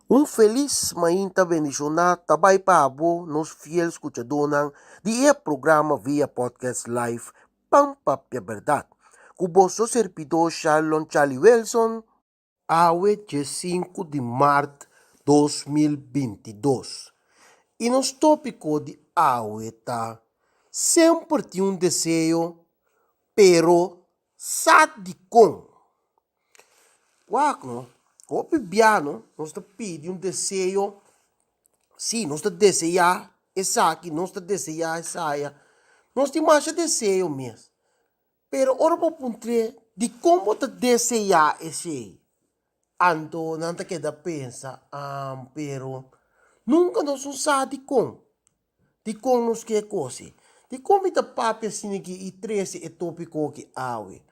Um feliz mainta bendicionado tabay pabo nos fiel escuchadonang di programa via podcast live Pampapya Verdad. Kuboso servidor Shalom Charlie Wilson, awe de 5 de março 2022. E nos tópico de awe tá sempre tem um desejo, pero sadicon. Wak, Kopi biano, nós te pedi um desejo. Sim, nós te desejar essa aqui, nós te desejar essa aí. Nós te mais desejo mesmo. Pero ora para puntre de como te desejar esse. Ando, não te queda pensa, pero nunca nós usamos de como nos que coisa. De como te papi assim que e 13 é tópico que awe.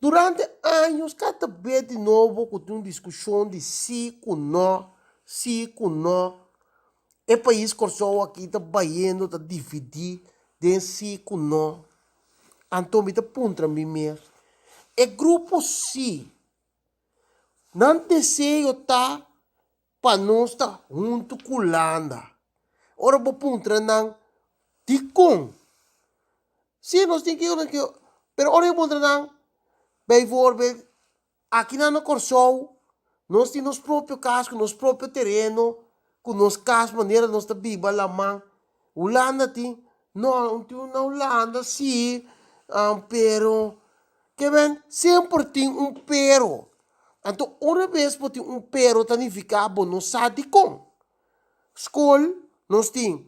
Durante anos, cada vez de novo, com uma discussão de sim com não, sim com não. O país começou aqui, está baiano, está dividido, de sim com não. Então, me dá ponto mim mesmo. É grupo sim. Não desejo tá para nós estar junto com a Holanda. Ora, vou ponto não, de com. Sim, nós temos que... Pero ora, eu ponto não, bijvoorbeeld, aqui na Corsol, nós temos nosso próprio casco, nosso próprio terreno, com nosso casco, maneira nós está viva lá, man. Holanda tem, não na Holanda, sim, pero, que bem, sempre tem pero. Então, uma vez que tem pero, significa, bom, não sabe como. Escola, nós temos,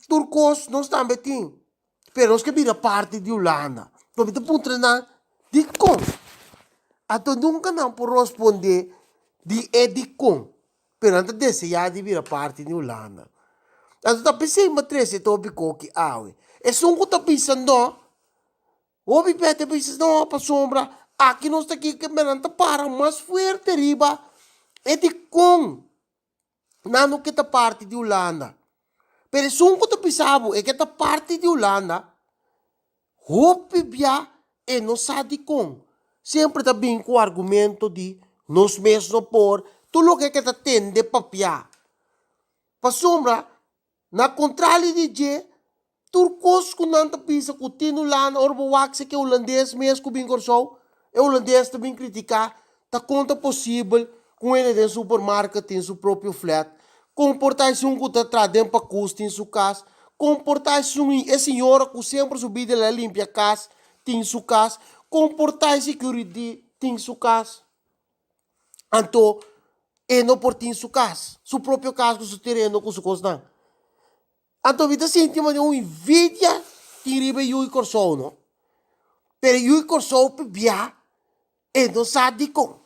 turcos, nós também temos, pero nós que vira parte de Holanda. Então, me ponto de como. Ato nunca não por responder de edicom. Pero antes desse já devia parte de Holanda. Ato tá pensando em três tópico que awe. É só um que tá pensando, o bipete pensa não para sombra. Aqui nós tá aqui que meranta para mais forte riba. Edicom. Não que tá parte de Holanda. Pero só um que tá pensando é que tá parte de Holanda. Hope bia e não sabe como. Sempre também com o argumento de nós mesmos por tudo que está tende papia. Para sombra, na contrário de G, turcos que não pensa que tem lá na Orboax que é holandês mesmo que bem corso, é holandês também criticar, tá conta possível com ele tem supermercado, tem seu próprio flat, comportar-se um que está trazendo para custo em sua casa, comportar-se é senhora que sempre subir de lá limpa a casa, tem sua casa, comportar-se que tem sua casa. Então, e não por ter sua casa, seu próprio casa, com seu terreno, com sua coisa, não. Então, vida sente uma inveja que riba e corso, não? Pero e corso pebia e não sabe como.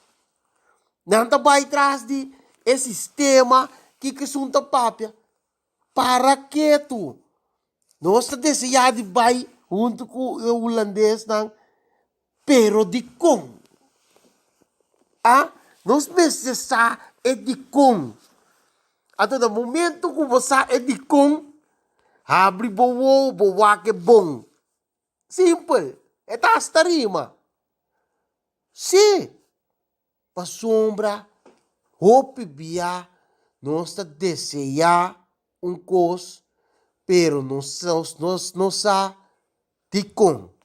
Não está vai atrás de esse sistema que sunta papia. Para que tu? Nós desejamos vai junto com o holandês, não? Pero de como? Nós precisamos de como? Até no momento que você é de como, abre boa que bom. Simple. É esta rima. Sim. Para sombra, hope bia, nós desejamos coisa, pero não sa de como.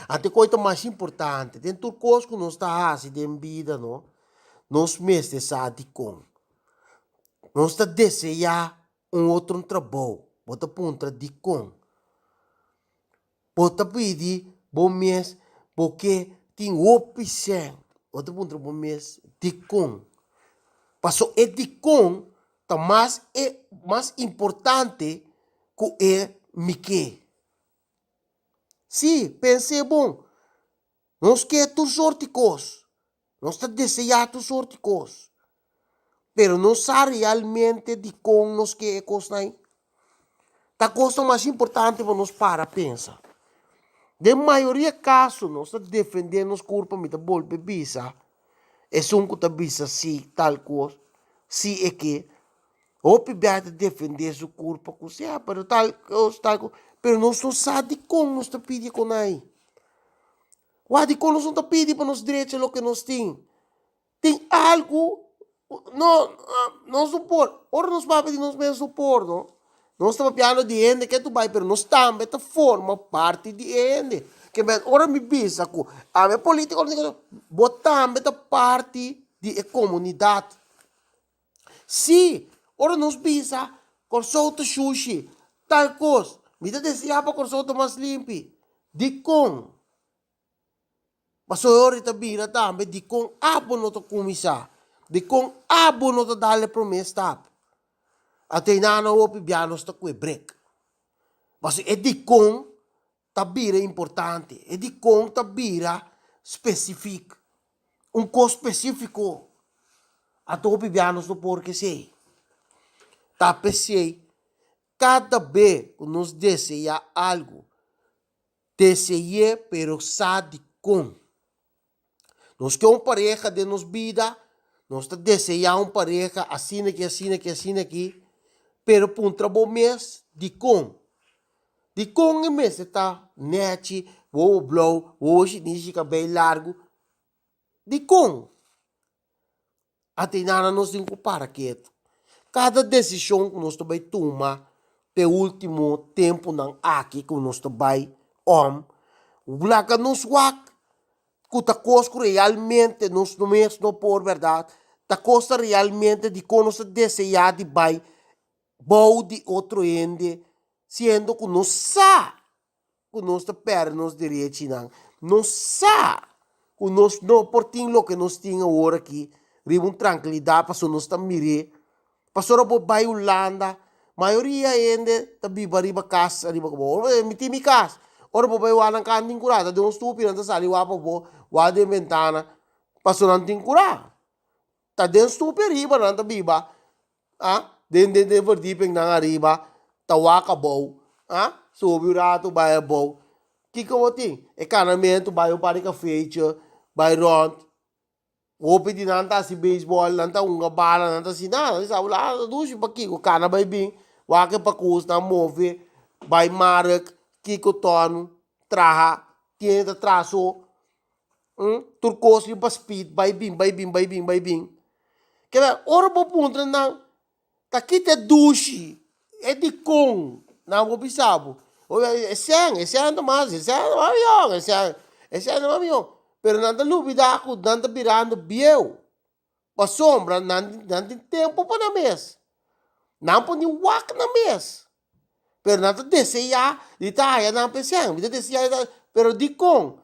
Até coisa mais importante, tem tudo coisa que nós está fazendo em vida, não? Nós mesmos sa de como. Nós desejamos outro trabalho, bota ponta de como. Bota pedir bom mês, porque tem opção. Bota ponta bom mês de como. Passou é de como, tá mais importante que é Mickey. Sim, pensei bom. Nós quer tu sorte coisa. Nós está desejando tu sorte coisa. Pero não sabe realmente de como nós quer coisa aí. Tá coisa mais importante para nós para pensar. De maioria casos, nós está defendendo os corpos me tá bol bebisa. É só que tá bisa se tal coisa. Se é que o pibata defender seu corpo com se para tal coisa, pero nós não sabe como nós está pedindo com aí. O de como nós não está pedindo para nós direitos o que nós temos. Tem algo não, não supor. Ora nós vamos pedir nós mesmos supor, não? Nós estamos piano de ende que tu vai, pero nós também tá forma parte de ende. Que bem, ora me bisa ku, a minha política, ora digo, também tá parte de comunidade. Se, ora nós bisa, corsoto sushi, tal coisa, me dá desejar para corsoto mais limpo. De com. Mas ora tabira também, de com abo no to kumisa. De com abo no to dale promessa. Até nana opi bianos ta kwe break. Mas é de com tabira importante. É de com tabira específico. Coisa específico. Até opi bianos no porquê sei. Tape sei. Cada vez que nos deseja algo, deseja, pero sabe com. Nós que uma pareja de nos vida, nós desejamos uma pareja assim aqui, assim aqui, assim aqui, pero para um trabalho mês de com. De com é mês está net, vou blow, hoje nisso cabelo largo, de com. Até nada nós temos que parar quieto. Cada decisão que nós também tomar, de último tempo não aqui que nós também o que nos wak, que ta coisa realmente nos mês não por verdade, ta coisa realmente de como nós desejar de vai, bom de outro ende, sendo que nós sa, que nós te pernos direito não, nós sa, que nós não por ting lo que nós tinha agora aqui, riba tranquilidade para nós ta mire, para por vai Holanda, maioria ende ta biba riba casa, riba ko, mi casa. Ora po ba iwanan ka anding kurata, doon stupid ang tasali, wapa po, wade ventana, paso nanting kura. Ta den stupid riba nanta biba, den verdiping nang riba, tawa ka bow, subi rato baya bow. Kiko mo ting, ekanamento bayo pari ka feature, by ront, opi di nanta si baseball, nanta unga bala, nanta si nana, sa wala, dusi pa kiko, kana bay bing, wake pa kus na movie, by Marek, Kiko Tono, traha, tinha traço, turcos e para speed, vai bim. Que é ora bo punta não, tá aqui te duche, é de com, não vou pisabo. Esse ano mais, esse ano avião, pero nada lubida ako, nada virando biel, pa sombra, nada tempo para na mês, não pode wak na mês. Pero nata deseja, ditaya na pesang, bita deseja, pero di kong,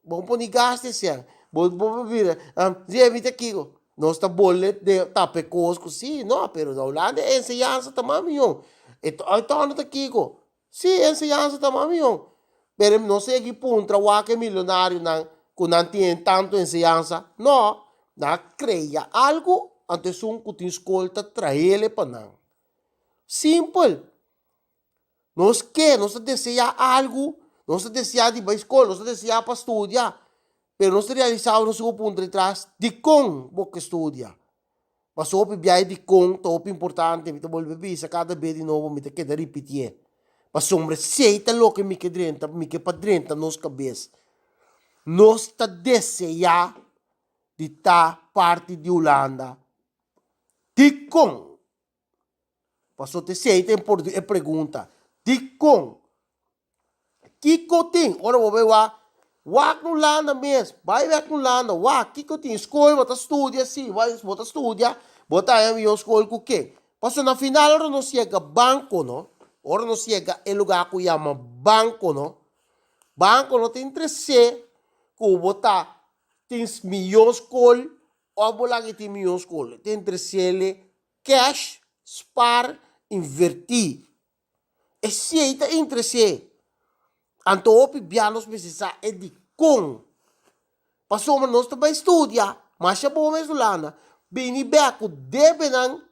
bom po ni gaste siya, bom bibira, zia bita kiko, nós tá bolet de tape cosco, sim, não, pero na Holanda é enseñança tamam yung, ito ano ta kiko, sim, enseñança tamam yung, pero não sei que puntra, wake milionário nang, kung nantiyen tanto enseñança, no, na creia algo, antes um kutin escolta, traele pa nang. Simple. Nós desejar algo, nós desejar de ir para a escola, nós desejar para estudar, mas nós realizamos nosso ponto de trás de como você estuda. Mas o que de como, top importante, me volve bisa cada vez de novo, me queda repetir. Mas sombra, seita lo que me que padrenta nos cabeça. Nós desejar de estar parte de Holanda. De como? Passou te seita é pergunta. De com. Kiko ting. Ora mo ba wak no landa mes. Vai wak no landa. Wak. Kiko ting. Escola. Bota estudia. Si. Bota estudia. Bota aí a escola com quem? Passo na final. Ora não chega banco, no? Ora não chega el lugar que chama banco, no? Banco não tem 13. Que bota. Tem milhões escola. Ou bola que tem milhões escola. Tem 13 cash. Spar. Invertir. E seita entre si. Anto opi bianos precisa é de com. Passou mas nós também estudia. Mas já bom mesmo lá. Bini beco deve não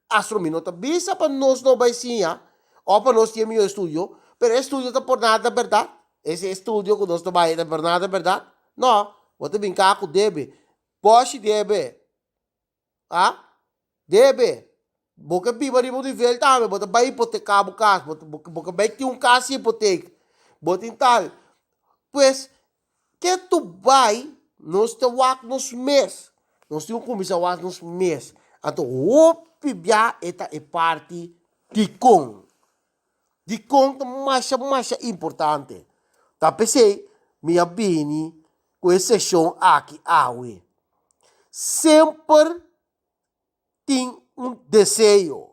astrominota. Bisa para nós não vai sim. Ou para nós temos estudo. Pero estudo tá por nada verdade. Esse estudo que nós também é por nada verdade. Não. Você brincar com deve. Pode deve. Deve. Boca pipa de muito velho também, bota vai hipotecar o caso, boca vai ter caso de hipoteca, bota em tal. Pois, que tu vai, nós te wak nos mês, nós temos que começar a wak nos mês, Então, o pibia é parte de com. De com mais importante. Tá pensei, minha bini, com exceção aqui, awe. Sempre tem desejo,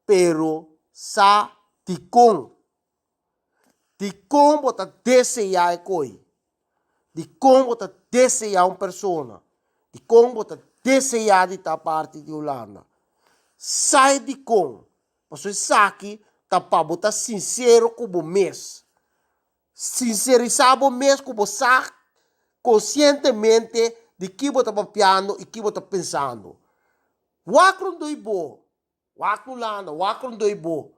pero sa de com. De com bota desejar coi. De com bota desejar uma pessoa. De com bota desejar de estar parte de Holanda. Sai de com. Você sabe tá para botar sincero com o mês. Sincerizar o mês com você conscientemente de que você está piano e que você está pensando. Wakron doi bo. Wakron Holanda, wakron doi bo.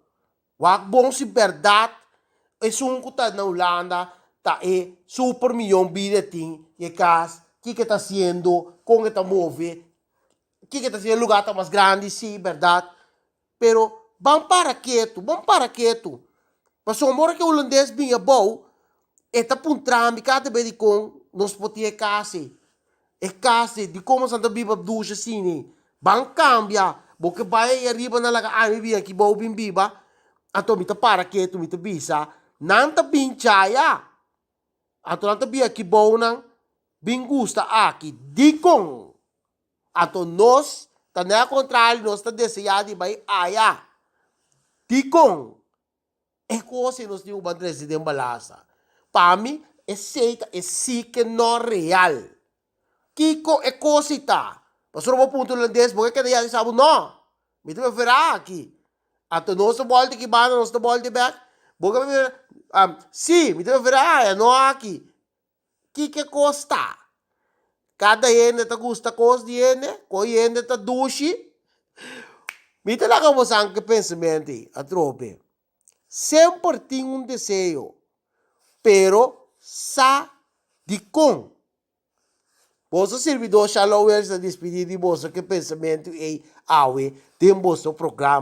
Wak bom se verdade. É um que está na Holanda, tá super milhão de bilhetinhos, que cas, que está sendo, como está move, que está sendo lugar está mais grande, sim, verdade. Pero, vamos para quieto. Mas o amor que o holandês vinha bom, está puntrami, cada vez de com, nós podemos case. É case, de como Santa Bíblia ducha assim, vamos cambiar, porque vai arriba na laga, me via aqui bom bimbiba, então me para quieto, me bisa, não tá pinchaya. Ato lang tabi aqui bom nang bingusta aqui dikong. Ato nos tanda contrário nos tá desejado vai aya. Dikong. É coisa nos diu ban presidente balasa. Pami é seita é si que não real. Kiko é cosita. Pastor mo punto lang des, porque kada yan sabi no. Mito me verá aqui. Ato nos to bolte que bana nos to bolte back. Boga me sim, me verá, não aqui. Que custa? Cada ene ta gusta cos di ene, co ene ta dushi. Me talaga mo sang que pensamento a trope. Sempre tem desejo, pero sa di com. Vosso servidor Shalom sa despedir de vosso que pensamento é awe tem vosso programa.